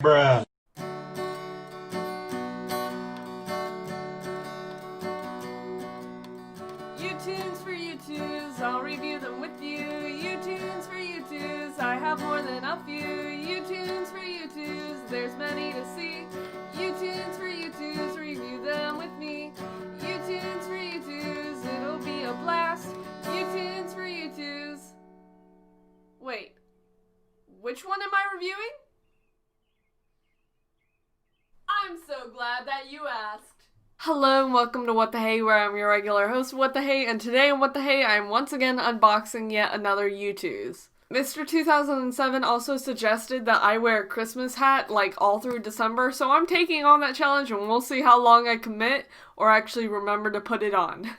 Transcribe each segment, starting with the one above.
Bruh. YouTooz for YouTooz, I'll review them with you. YouTooz for YouTooz, I have more than a few. YouTooz for YouTooz, there's many to see. YouTooz for YouTooz, review them with me. YouTooz for YouTooz, it'll be a blast. YouTooz for YouTooz. Wait, which one am I reviewing? I'm so glad that you asked. Hello and welcome to What the Hey, where I'm your regular host, What the Hey, and today on What the Hey, I am once again unboxing yet another YouTooz. Mr. 2007 also suggested that I wear a Christmas hat like all through December, so I'm taking on that challenge and we'll see how long I commit or actually remember to put it on.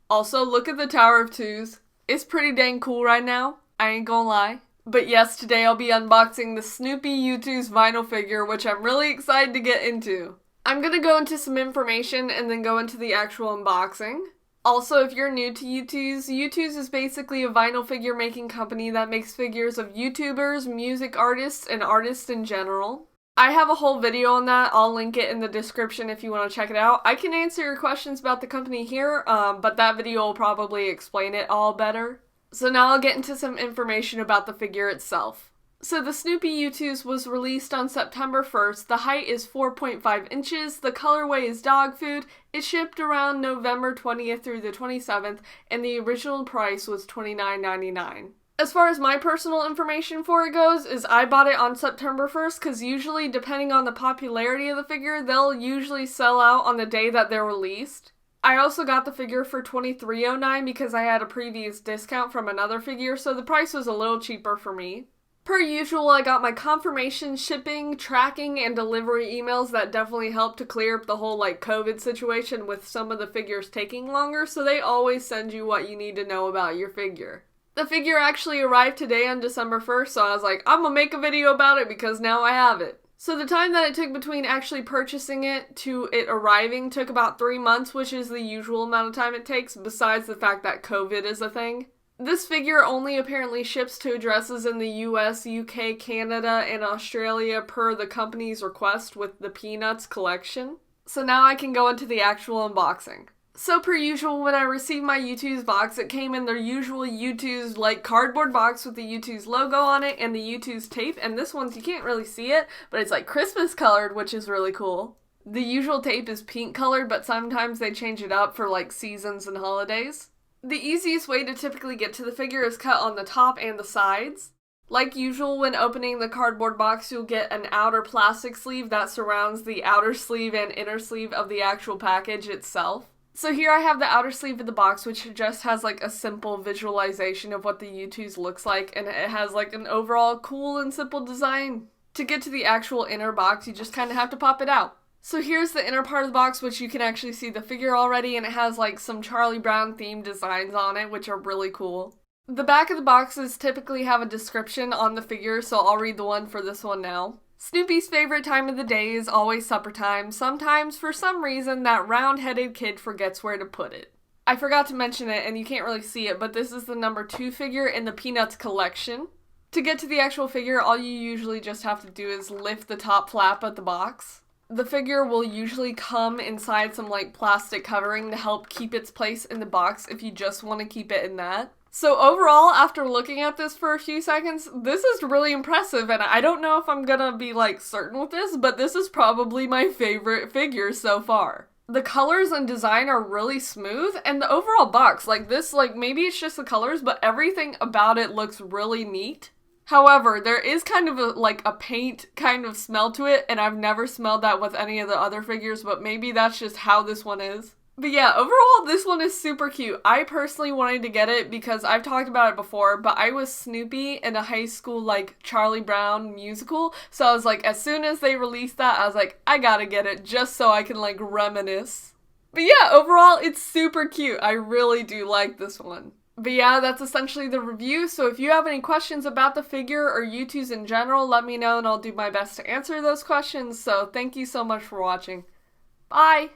Also, look at the Tower of Twos. It's pretty dang cool right now, I ain't gonna lie. But yes, today I'll be unboxing the Snoopy YouTooz vinyl figure, which I'm really excited to get into. I'm gonna go into some information and then go into the actual unboxing. Also, if you're new to YouTooz, YouTooz is basically a vinyl figure making company that makes figures of YouTubers, music artists, and artists in general. I have a whole video on that. I'll link it in the description if you want to check it out. I can answer your questions about the company here, but that video will probably explain it all better. So now I'll get into some information about the figure itself. So the Snoopy YouTooz was released on September 1st. The height is 4.5 inches, the colorway is dog food, it shipped around November 20th through the 27th, and the original price was $29.99. As far as my personal information for it goes, is I bought it on September 1st because usually, depending on the popularity of the figure, they'll usually sell out on the day that they're released. I also got the figure for $23.09 because I had a previous discount from another figure, so the price was a little cheaper for me. Per usual, I got my confirmation, shipping, tracking, and delivery emails that definitely helped to clear up the whole COVID situation with some of the figures taking longer, so they always send you what you need to know about your figure. The figure actually arrived today on December 1st, so I was like, I'm gonna make a video about it because now I have it. So the time that it took between actually purchasing it to it arriving took about 3 months, which is the usual amount of time it takes, besides the fact that COVID is a thing. This figure only apparently ships to addresses in the US, UK, Canada, and Australia per the company's request with the Peanuts collection. So now I can go into the actual unboxing. So per usual, when I received my YouTooz box, it came in their usual YouTooz cardboard box with the YouTooz logo on it and the YouTooz tape, and this one's, you can't really see it, but it's Christmas colored, which is really cool. The usual tape is pink colored, but sometimes they change it up for seasons and holidays. The easiest way to typically get to the figure is cut on the top and the sides. Like usual, when opening the cardboard box, you'll get an outer plastic sleeve that surrounds the outer sleeve and inner sleeve of the actual package itself. So here I have the outer sleeve of the box, which just has a simple visualization of what the YouTooz looks like, and it has an overall cool and simple design. To get to the actual inner box, you just kind of have to pop it out. So here's the inner part of the box, which you can actually see the figure already, and it has some Charlie Brown themed designs on it, which are really cool. The back of the boxes typically have a description on the figure, so I'll read the one for this one now. Snoopy's favorite time of the day is always supper time. Sometimes, for some reason, that round-headed kid forgets where to put it. I forgot to mention it, and you can't really see it, but this is the number 2 figure in the Peanuts collection. To get to the actual figure, all you usually just have to do is lift the top flap of the box. The figure will usually come inside some plastic covering to help keep its place in the box if you just want to keep it in that. So overall, after looking at this for a few seconds, this is really impressive, and I don't know if I'm gonna be certain with this, but this is probably my favorite figure so far. The colors and design are really smooth, and the overall box, maybe it's just the colors, but everything about it looks really neat. However, there is kind of a paint kind of smell to it, and I've never smelled that with any of the other figures, but maybe that's just how this one is. But yeah, overall, this one is super cute. I personally wanted to get it because I've talked about it before, but I was Snoopy in a high school, Charlie Brown musical, so I was as soon as they released that, I was I gotta get it just so I can, reminisce. But yeah, overall, it's super cute. I really do like this one. But yeah, that's essentially the review, so if you have any questions about the figure or YouTooz in general, let me know and I'll do my best to answer those questions, so thank you so much for watching. Bye!